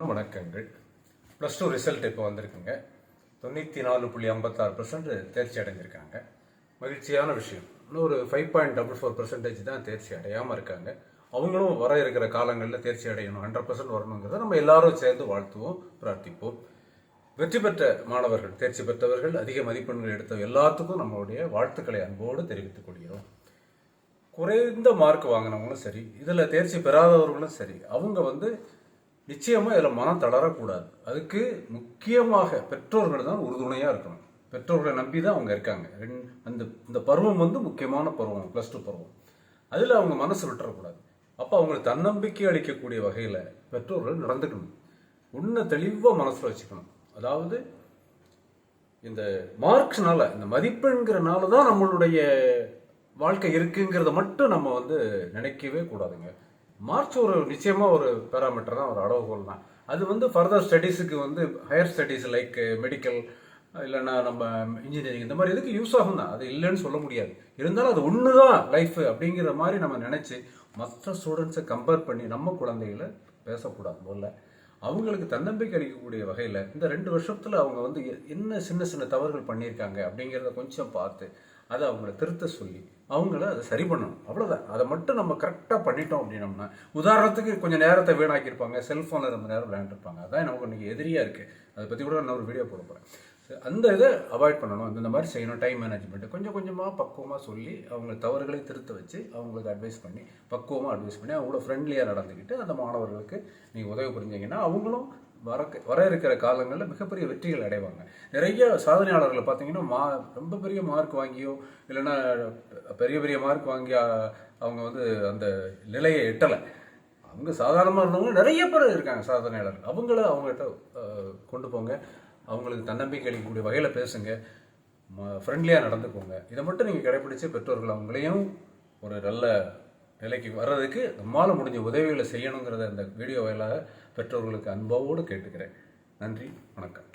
வணக்கங்கள். +2 ரிசல்ட் இப்போ வந்திருக்குங்க. 94.56% தேர்ச்சி அடைஞ்சிருக்காங்க. மகிழ்ச்சியான விஷயம். இன்னும் ஒரு 5.44% தான் தேர்ச்சி அடையாமல் இருக்காங்க. அவங்களும் வர இருக்கிற காலங்களில் தேர்ச்சி அடையணும், 100% வரணுங்கிறத நம்ம எல்லாரும் சேர்ந்து வாழ்த்துவோம், பிரார்த்திப்போம். வெற்றி பெற்ற மாணவர்கள், தேர்ச்சி பெற்றவர்கள், அதிக மதிப்பெண்கள் எடுத்த எல்லாத்துக்கும் நம்மளுடைய வாழ்த்துக்களை அன்போடு தெரிவித்துக் கொள்கிறோம். குறைந்த மார்க் வாங்கினவங்களும் சரி, இதில் தேர்ச்சி பெறாதவர்களும் சரி, அவங்க நிச்சயமாக இதில் மனம் தளரக்கூடாது. அதுக்கு முக்கியமாக பெற்றோர்கள் தான் உறுதுணையாக இருக்கணும். பெற்றோர்களை நம்பி தான் அவங்க இருக்காங்க. இந்த பருவம் முக்கியமான பருவம், +2 பருவம். அதில் அவங்க மனசு விட்டுறக்கூடாது. அப்போ அவங்களுக்கு தன்னம்பிக்கை அளிக்கக்கூடிய வகையில் பெற்றோர்கள் நடந்துக்கணும். ஒன்று தெளிவாக மனசில் வச்சுக்கணும். அதாவது இந்த மார்க்ஸ்னால, இந்த மதிப்பெண்கிறனால தான் நம்மளுடைய வாழ்க்கை இருக்குங்கிறத மட்டும் நம்ம நினைக்கவே கூடாதுங்க. மார்க்ஸ் நிச்சயமாக ஒரு பேராமீட்டர் தான், ஒரு அளவுகோல் தான். அது ஃபர்தர் ஸ்டடீஸுக்கு ஹையர் ஸ்டடீஸ் லைக் மெடிக்கல் இல்லைன்னா நம்ம இன்ஜினியரிங் இந்த மாதிரி இதுக்கு யூஸ் ஆகும் தான். அது இல்லைன்னு சொல்ல முடியாது. இருந்தாலும் அது ஒன்று தான் லைஃப் அப்படிங்கிற மாதிரி நம்ம நினச்சி மற்ற ஸ்டூடெண்ட்ஸை கம்பேர் பண்ணி நம்ம குழந்தைகளை பேசக்கூடாது. முதல்ல அவங்களுக்கு தன்னம்பிக்கை அளிக்கக்கூடிய வகையில் இந்த 2 வருஷத்தில் அவங்க என்ன சின்ன சின்ன தவறுகள் பண்ணியிருக்காங்க அப்படிங்கிறத கொஞ்சம் பார்த்து அதை அவங்கள திருத்த சொல்லி அவங்கள அதை சரி பண்ணணும். அவ்வளோதான். அதை மட்டும் நம்ம கரெக்டாக பண்ணிட்டோம் அப்படின்னோம்னா, உதாரணத்துக்கு கொஞ்சம் நேரத்தை வீணாக்கியிருப்பாங்க, செல்ஃபோனில் ரொம்ப நேரம் விளையாண்டுருப்பாங்க. அதான் நமக்கு இன்றைக்கி எதிரியாக இருக்குது. அதை பற்றி கூட நான் ஒரு வீடியோ போட போகிறேன். அந்த இதை அவாய்ட் பண்ணணும். இந்த மாதிரி செய்யணும். டைம் மேனேஜ்மெண்ட்டு கொஞ்சம் கொஞ்சமாக பக்குவமாக சொல்லி அவங்க தவறுகளை திருத்த வச்சு அவங்களுக்கு அட்வைஸ் பண்ணி பக்குவமாக அட்வைஸ் பண்ணி அவங்களோட ஃப்ரெண்ட்லியாக நடந்துக்கிட்டு அந்த மாணவர்களுக்கு நீங்கள் உதவி புரிஞ்சிங்கன்னா அவங்களும் வர இருக்கிற காலங்களில் மிகப்பெரிய வெற்றிகள் அடைவாங்க. நிறைய சாதனையாளர்களை பார்த்தீங்கன்னா ரொம்ப பெரிய மார்க் வாங்கியோ இல்லைன்னா பெரிய பெரிய மார்க் வாங்கி அவங்க அந்த நிலையை எட்டலை. அவங்க சாதாரணமாக இருந்தவங்க நிறைய பேர் இருக்காங்க சாதனையாளர். அவங்ககிட்ட கொண்டு போங்க. அவங்களுக்கு தன்னம்பிக்கை அளிக்கக்கூடிய வகையில் பேசுங்க, ஃப்ரெண்ட்லியாக நடந்துக்கோங்க. இதை மட்டும் நீங்கள் கடைப்பிடிச்சு பெற்றோர்கள் அவங்களையும் ஒரு நல்ல நிலைக்கு வர்றதுக்கு நம்மளால் முடிஞ்ச உதவிகளை செய்யணுங்கிறத இந்த வீடியோ வாயிலாக பெற்றோர்களுக்கு அன்போடு கேட்டுக்கிறேன். நன்றி, வணக்கம்.